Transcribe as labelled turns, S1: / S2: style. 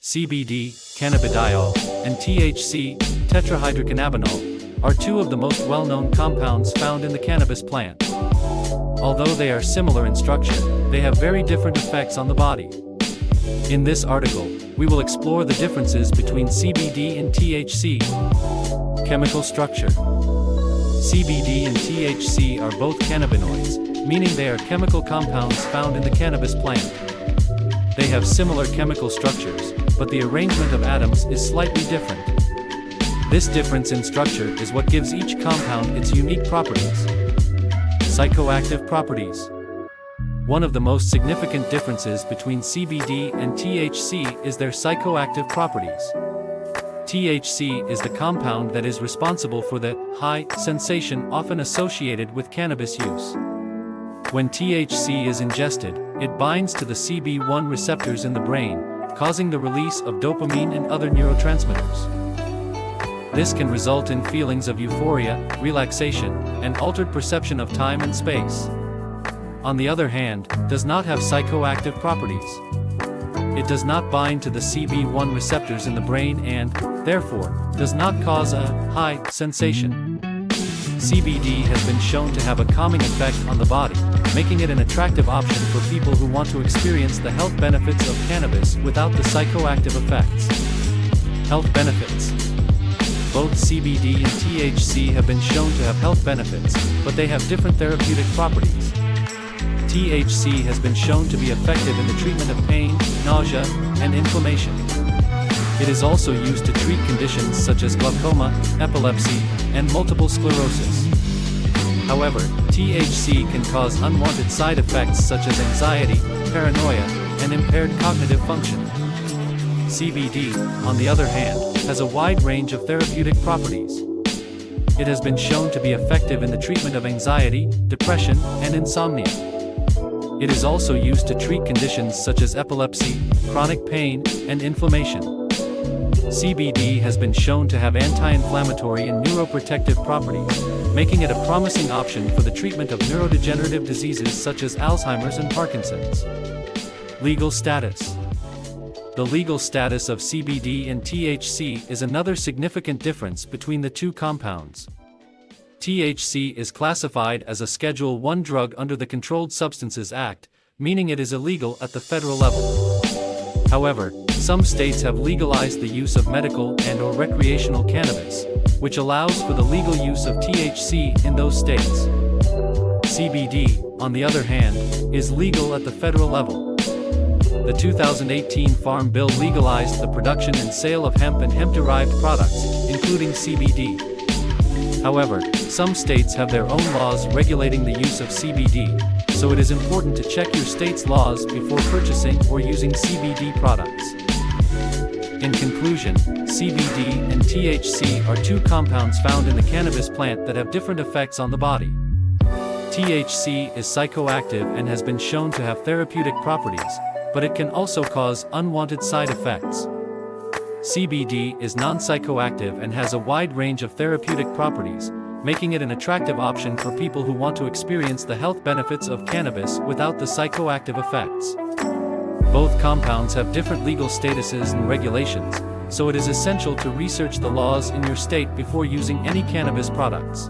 S1: CBD, cannabidiol, and THC, tetrahydrocannabinol, are two of the most well-known compounds found in the cannabis plant. Although they are similar in structure, they have very different effects on the body. In this article, we will explore the differences between CBD and THC. Chemical structure. CBD and THC are both cannabinoids, meaning they are chemical compounds found in the cannabis plant. They have similar chemical structures, but the arrangement of atoms is slightly different. This difference in structure is what gives each compound its unique properties. Psychoactive properties. One of the most significant differences between CBD and THC is their psychoactive properties. THC is the compound that is responsible for the high sensation often associated with cannabis use. When THC is ingested, it binds to the CB1 receptors in the brain, causing the release of dopamine and other neurotransmitters. This can result in feelings of euphoria, relaxation, and altered perception of time and space. On the other hand, does not have psychoactive properties. It does not bind to the CB1 receptors in the brain and, therefore, does not cause a high sensation. CBD has been shown to have a calming effect on the body, making it an attractive option for people who want to experience the health benefits of cannabis without the psychoactive effects. Health benefits. Both CBD and THC have been shown to have health benefits, but they have different therapeutic properties. THC has been shown to be effective in the treatment of pain, nausea, and inflammation. It is also used to treat conditions such as glaucoma, epilepsy, and multiple sclerosis. However, THC can cause unwanted side effects such as anxiety, paranoia, and impaired cognitive function. CBD, on the other hand, has a wide range of therapeutic properties. It has been shown to be effective in the treatment of anxiety, depression, and insomnia. It is also used to treat conditions such as epilepsy, chronic pain, and inflammation. CBD has been shown to have anti-inflammatory and neuroprotective properties, making it a promising option for the treatment of neurodegenerative diseases such as Alzheimer's and Parkinson's. Legal status. The legal status of CBD and THC is another significant difference between the two compounds. THC is classified as a Schedule I drug under the Controlled Substances Act, meaning it is illegal at the federal level. However, some states have legalized the use of medical and/or recreational cannabis, which allows for the legal use of THC in those states. CBD, on the other hand, is legal at the federal level. The 2018 Farm Bill legalized the production and sale of hemp and hemp-derived products, including CBD. However, some states have their own laws regulating the use of CBD, so it is important to check your state's laws before purchasing or using CBD products. In conclusion, CBD and THC are two compounds found in the cannabis plant that have different effects on the body. THC is psychoactive and has been shown to have therapeutic properties, but it can also cause unwanted side effects. CBD is non-psychoactive and has a wide range of therapeutic properties, making it an attractive option for people who want to experience the health benefits of cannabis without the psychoactive effects. Both compounds have different legal statuses and regulations, so it is essential to research the laws in your state before using any cannabis products.